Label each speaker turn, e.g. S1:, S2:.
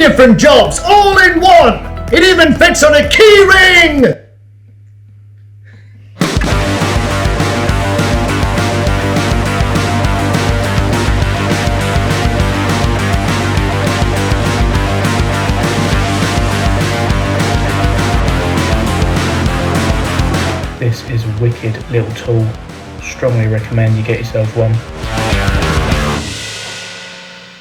S1: different jobs all in one! It even fits on a key ring!
S2: This is a wicked little tool. Strongly recommend you get yourself one.